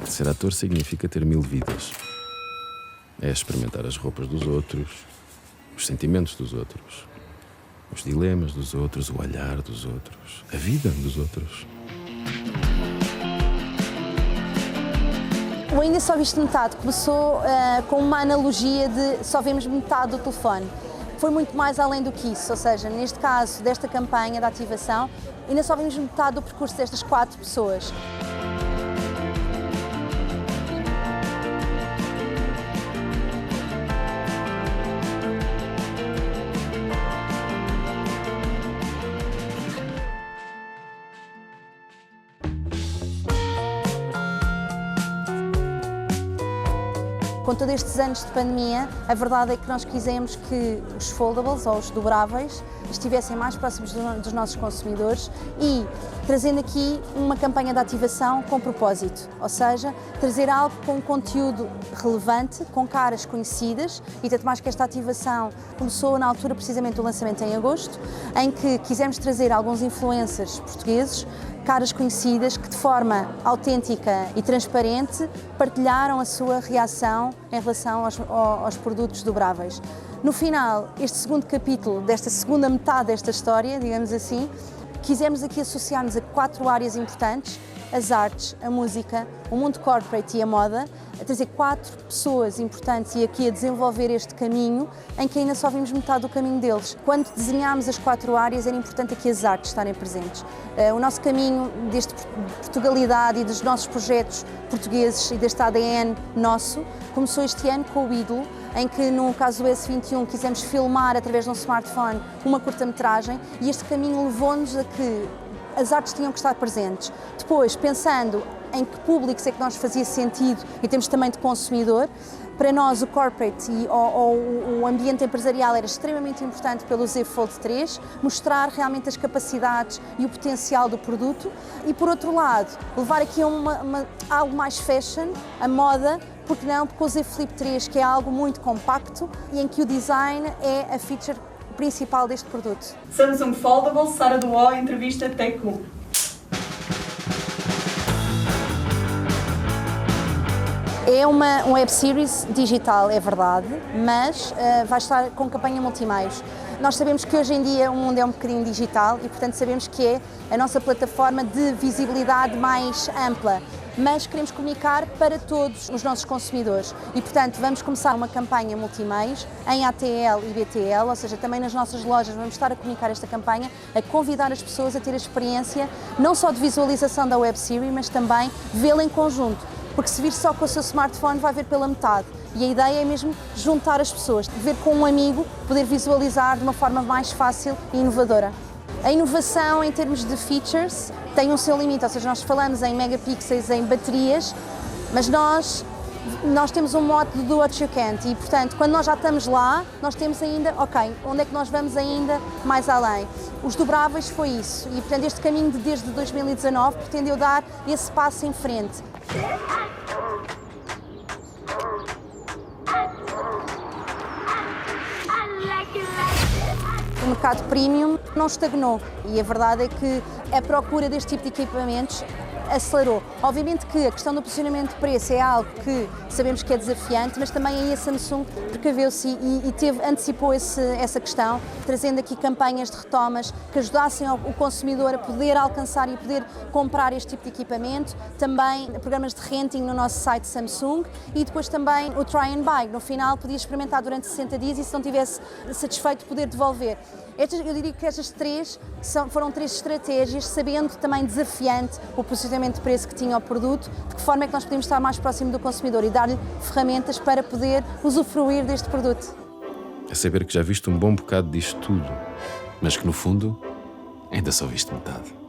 Ser ator significa ter 1000 vidas. É experimentar as roupas dos outros, os sentimentos dos outros, os dilemas dos outros, o olhar dos outros, a vida dos outros. O Ainda Só Viste Metade começou com uma analogia de só vemos metade do telefone. Foi muito mais além do que isso, ou seja, neste caso desta campanha de ativação, ainda só vimos metade do percurso destas 4 pessoas. Com todos estes anos de pandemia, a verdade é que nós quisemos que os foldables, ou os dobráveis, estivessem mais próximos dos nossos consumidores e trazendo aqui uma campanha de ativação com propósito, ou seja, trazer algo com conteúdo relevante, com caras conhecidas, e tanto mais que esta ativação começou na altura precisamente do lançamento em agosto, em que quisemos trazer alguns influencers portugueses, caras conhecidas que de forma autêntica e transparente partilharam a sua reação em relação aos produtos dobráveis. No final, este segundo capítulo, desta segunda metade desta história, digamos assim, quisemos aqui associar-nos a 4 áreas importantes: as artes, a música, o mundo corporate e a moda, a trazer 4 pessoas importantes e aqui a desenvolver este caminho em que ainda só vimos metade do caminho deles. Quando desenhámos as 4 áreas, era importante aqui as artes estarem presentes. O nosso caminho deste Portugalidade e dos nossos projetos portugueses e deste ADN nosso começou este ano com o Ídolo, em que no caso do S21 quisemos filmar através de um smartphone uma curta-metragem e este caminho levou-nos a que as artes tinham que estar presentes. Depois, pensando em que públicos é que nós fazia sentido em termos também de consumidor, para nós o corporate ou o ambiente empresarial era extremamente importante pelo Z Fold 3, mostrar realmente as capacidades e o potencial do produto e, por outro lado, levar aqui a algo mais fashion, a moda, porque não? Porque o Z Flip 3, que é algo muito compacto e em que o design é a feature principal deste produto. Samsung Foldable, Sara Duó, entrevista Tech1. É uma web series digital, é verdade, mas vai estar com campanha multimeios. Nós sabemos que hoje em dia o mundo é um bocadinho digital e, portanto, sabemos que é a nossa plataforma de visibilidade mais ampla, mas queremos comunicar para todos os nossos consumidores e, portanto, vamos começar uma campanha multimeios em ATL e BTL, ou seja, também nas nossas lojas vamos estar a comunicar esta campanha, a convidar as pessoas a ter a experiência não só de visualização da web series, mas também vê-la em conjunto, porque se vir só com o seu smartphone vai ver pela metade e a ideia é mesmo juntar as pessoas, ver com um amigo, poder visualizar de uma forma mais fácil e inovadora. A inovação em termos de features tem um seu limite, ou seja, nós falamos em megapixels, em baterias, mas nós temos um mote do what you can't e, portanto, quando nós já estamos lá, nós temos ainda, ok, onde é que nós vamos ainda mais além? Os dobráveis foi isso e, portanto, este caminho desde 2019 pretendeu dar esse passo em frente. O mercado premium não estagnou e a verdade é que a procura deste tipo de equipamentos acelerou. Obviamente que a questão do posicionamento de preço é algo que sabemos que é desafiante, mas também aí a Samsung precaveu-se e antecipou essa questão, trazendo aqui campanhas de retomas que ajudassem o consumidor a poder alcançar e poder comprar este tipo de equipamento, também programas de renting no nosso site Samsung e depois também o try and buy. No final podia experimentar durante 60 dias e se não estivesse satisfeito poder devolver. Eu diria que estas 3 foram 3 estratégias, sabendo também desafiante o posicionamento de preço que tinha o produto, de que forma é que nós podemos estar mais próximo do consumidor e dar-lhe ferramentas para poder usufruir deste produto. É saber que já viste um bom bocado disto tudo, mas que no fundo ainda só viste metade.